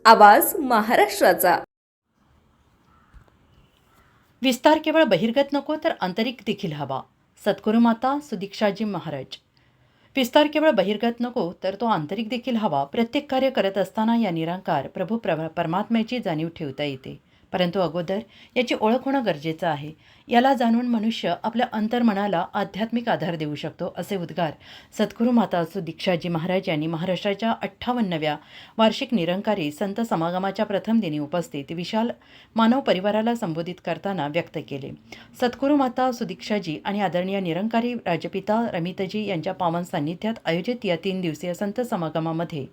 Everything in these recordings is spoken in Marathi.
आवाज महाराष्ट्राचा. विस्तार केवळ बहिर्गत नको तर आंतरिक देखील हवा. सद्गुरुमाता सुदीक्षाजी महाराज. विस्तार केवळ बहिर्गत नको तर तो आंतरिक देखील हवा. प्रत्येक कार्य करत असताना या निराकार प्रभू परमात्म्याची जाणीव ठेवता येते, परंतु अगोदर याची ओळख होणं गरजेचं आहे. याला जाणून मनुष्य आपल्या अंतर्मनाला आध्यात्मिक आधार देऊ शकतो, असे उद्गार सद्गुरू माता सुदीक्षाजी महाराज यांनी महाराष्ट्राच्या 58व्या वार्षिक निरंकारी संत समागमाच्या प्रथम दिनी उपस्थित विशाल मानव परिवाराला संबोधित करताना व्यक्त केले. सद्गुरू माता सुदीक्षाजी आणि आदरणीय निरंकारी राजपिता रमितजी यांच्या पावन सान्निध्यात आयोजित या 3 दिवसीय संत समागमामध्ये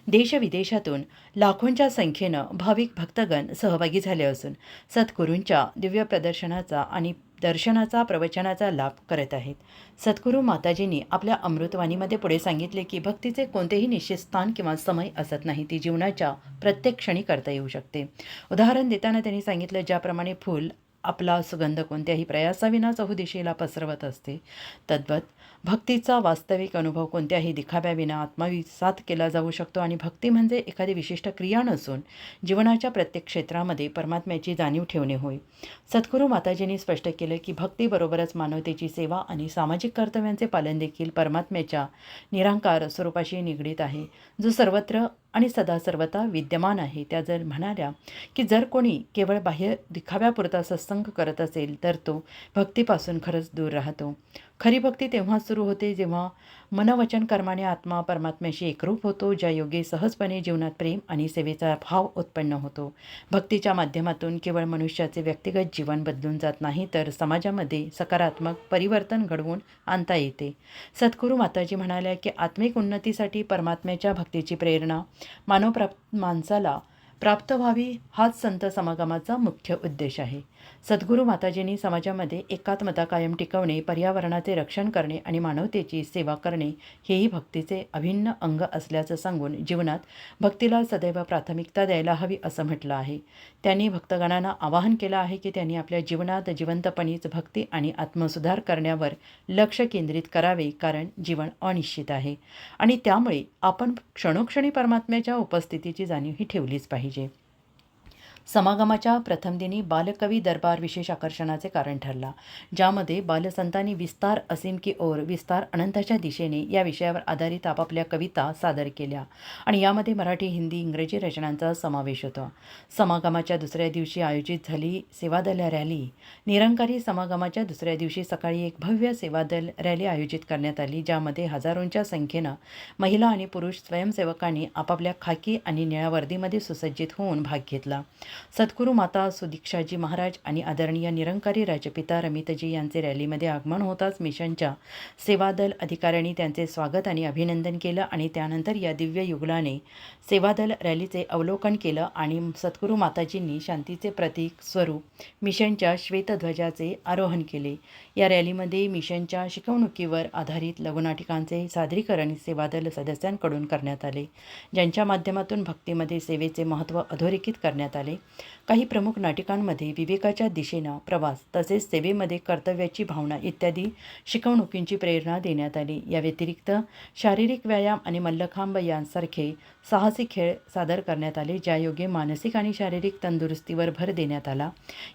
देशविदेशातून लाखोंच्या संख्येनं भाविक भक्तगण सहभागी झाले असून सद्गुरूंच्या दिव्य प्रदर्शनाचा आणि दर्शनाचा प्रवचनाचा लाभ करत आहेत. सद्गुरू माताजींनी आपल्या अमृतवाणीमध्ये पुढे सांगितले की भक्तीचे कोणतेही निश्चित स्थान किंवा समय असत नाही, ती जीवनाच्या प्रत्येक क्षणी करता येऊ शकते. उदाहरण देताना त्यांनी सांगितलं, ज्याप्रमाणे फूल आपला सुगंध कोणत्याही प्रयासाविना चहुदिशेला पसरवत असते, तद्वत भक्तीचा वास्तविक अनुभव कोणत्याही दिखाव्याविना आत्मविसात केला जाऊ शकतो. आणि भक्ती म्हणजे एखादी विशिष्ट क्रिया नसून जीवनाच्या प्रत्येक क्षेत्रामध्ये परमात्म्याची जाणीव ठेवणे होय. सद्गुरू माताजींनी स्पष्ट केले की भक्तीबरोबरच मानवतेची सेवा आणि सामाजिक कर्तव्यांचे पालन देखील परमात्म्याच्या निराकार स्वरूपाशी निगडीत आहे, जो सर्वत्र आणि सदा सर्वता विद्यमान आहे. त्या जर म्हणाल्या की जर कोणी केवळ बाह्य दिखाव्यापुरता सत्संग करत असेल तर तो भक्तीपासून खरंच दूर राहतो. खरी भक्ती तेव्हा सुरू होते जेव्हा मनवचन कर्माने आत्मा परमात्म्याशी एकरूप होतो, ज्या योगे सहजपणे जीवनात प्रेम आणि सेवेचा भाव उत्पन्न होतो. भक्तीच्या माध्यमातून केवळ मनुष्याचे व्यक्तिगत जीवन बदलून जात नाही, तर समाजामध्ये सकारात्मक परिवर्तन घडवून आणता येते. सद्गुरू माताजी म्हणाल्या की आत्मिक उन्नतीसाठी परमात्म्याच्या भक्तीची प्रेरणा माणसाला प्राप्त व्हावी, हाच संत समागमाचा मुख्य उद्देश आहे. सद्गुरू माताजींनी समाजामध्ये एकात्मता कायम टिकवणे, पर्यावरणाचे रक्षण करणे आणि मानवतेची सेवा करणे हेही भक्तीचे अभिन्न अंग असल्याचं सांगून जीवनात भक्तीला सदैव प्राथमिकता द्यायला हवी असं म्हटलं आहे. त्यांनी भक्तगणांना आवाहन केलं आहे की त्यांनी आपल्या जीवनात जिवंतपणीच भक्ती आणि आत्मसुधार करण्यावर लक्ष केंद्रित करावे, कारण जीवन अनिश्चित आहे आणि त्यामुळे आपण क्षणोक्षणी परमात्म्याच्या उपस्थितीची जाणीव ही ठेवलीच पाहिजे. समागमाच्या प्रथम दिनी बालकवी दरबार विशेष आकर्षणाचे कारण ठरला, ज्यामध्ये बालसंतांनी विस्तार असीम की ओर, विस्तार अनंताच्या दिशेने या विषयावर आधारित आपापल्या कविता सादर केल्या आणि यामध्ये मराठी, हिंदी, इंग्रजी रचनांचा समावेश होता. समागमाच्या दुसऱ्या दिवशी आयोजित झाली सेवादल रॅली. निरंकारी समागमाच्या दुसऱ्या दिवशी सकाळी एक भव्य सेवादल रॅली आयोजित करण्यात आली, ज्यामध्ये हजारोंच्या संख्येनं महिला आणि पुरुष स्वयंसेवकांनी आपापल्या खाकी आणि निळ्या वर्दीमध्ये सुसज्जित होऊन भाग घेतला. सद्गुरू माता सुदीक्षाजी महाराज आणि आदरणीय निरंकारी राजपिता रमितजी यांचे रॅलीमध्ये आगमन होताच मिशनच्या सेवादल अधिकाऱ्यांनी त्यांचे स्वागत आणि अभिनंदन केलं आणि त्यानंतर या दिव्य युगलाने सेवादल रॅलीचे अवलोकन केलं आणि सद्गुरू माताजींनी शांतीचे प्रतीक स्वरूप मिशनच्या श्वेतध्वजाचे आरोहण केले. या रॅलीमध्ये मिशनच्या शिकवणुकीवर आधारित लघुनाटिकांचे सादरीकरण सेवादल सदस्यांकडून करण्यात आले, ज्यांच्या माध्यमातून भक्तीमध्ये सेवेचे महत्त्व अधोरेखित करण्यात आले. काही प्रमुख नाटिकांमध्ये विवेकाच्या दिशेनं प्रवास तसेच सेवेमध्ये कर्तव्याची भावना इत्यादी शिकवणुकींची प्रेरणा देण्यात आली. या व्यतिरिक्त शारीरिक व्यायाम आणि मल्लखांब यांसारखे साहसी खेळ सादर करण्यात आले, ज्यायोगे मानसिक आणि शारीरिक तंदुरुस्तीवर भर देण्यात आला.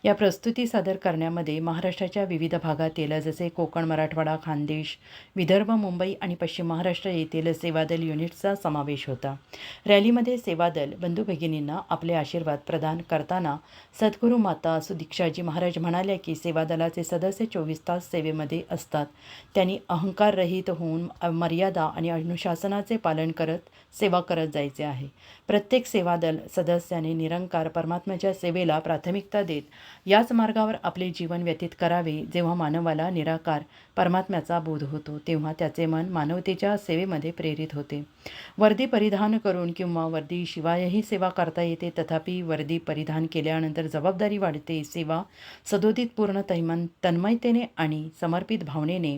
या प्रस्तुती सादर करण्यामध्ये महाराष्ट्राच्या विविध भागातील जसे कोकण, मराठवाडा, खानदेश, विदर्भ, मुंबई आणि पश्चिम महाराष्ट्र येथील सेवादल युनिट्सचा समावेश होता. रॅलीमध्ये सेवादल बंधू भगिनींना आपले आशीर्वाद प्रदान करताना सद्गुरू माता सुदीक्षाजी महाराज म्हणाल्या की सेवादलाचे सदस्य 24 तास सेवेमध्ये असतात. त्यांनी अहंकाररहित होऊन मर्यादा आणि अनुशासनाचे पालन करत सेवा करत जायचे आहे. प्रत्येक सेवादल सदस्याने निरंकार परमात्म्याच्या सेवेला प्राथमिकता देत याच मार्गावर आपले जीवन व्यतीत करावे. जेव्हा मानवाला निराकार परमात्म्याचा बोध होतो, तेव्हा त्याचे मन मानवतेच्या सेवेमध्ये प्रेरित होते. वर्दी परिधान करून किंवा वर्दीशिवायही सेवा करता येते, तथापि वर्दी परिधान केल्यानंतर जबाबदारी वाढते. सेवा सदोदित पूर्ण तन्मयतेने आणि समर्पित भावनेने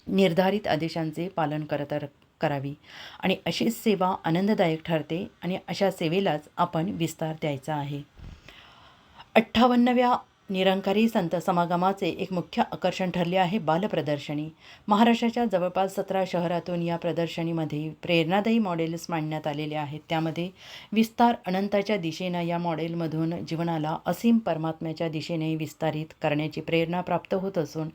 निर्धारित आदेशांचे पालन करावी आणि अशीच सेवा आनंददायक ठरते आणि अशा सेवेलाच आपण विस्तार द्यायचा आहे. 58व्या निरंकारी संत समागमाचे एक मुख्य आकर्षण ठरले आहे बालप्रदर्शनी. महाराष्ट्राच्या जवळपास 17 शहरातून या प्रदर्शनीमध्ये प्रेरणादायी मॉडेल्स मांडण्यात आलेले आहेत. त्यामध्ये विस्तार अनंताच्या दिशेनं या मॉडेलमधून जीवनाला असीम परमात्म्याच्या दिशेने विस्तारित करण्याची प्रेरणा प्राप्त होत असून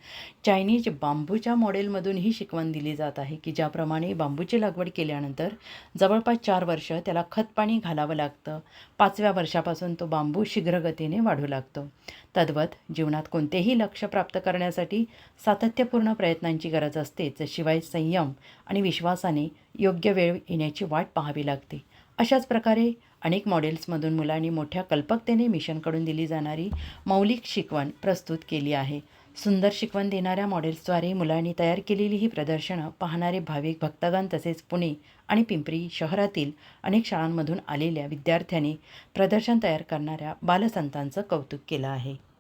चायनीज बांबूच्या मॉडेलमधून ही शिकवण दिली जात आहे की ज्याप्रमाणे बांबूची लागवड केल्यानंतर जवळपास 4 वर्ष त्याला खतपाणी घालावं लागतं. 5व्या वर्षापासून तो बांबू शीघ्रगतीने वाढू लागतो. तद्वत जीवनात कोणतेही लक्ष्य प्राप्त करण्यासाठी सातत्यपूर्ण प्रयत्नांची गरज असतेच. शिवाय संयम आणि विश्वासाने योग्य वेळ येण्याची वाट पाहावी लागते. अशाच प्रकारे अनेक मॉडेल्समधून मुलांनी मोठ्या कल्पकतेने मिशनकडून दिली जाणारी मौलिक शिकवण प्रस्तुत केली आहे. सुंदर शिकवण देणाऱ्या मॉडेल्सद्वारे मुलांनी तयार केलेली ही प्रदर्शनं पाहणारे भाविक भक्तगण तसेच पुणे आणि पिंपरी शहरातील अनेक शाळांमधून आलेल्या विद्यार्थ्यांनी प्रदर्शन तयार करणाऱ्या बालसंतांचं कौतुक केलं आहे.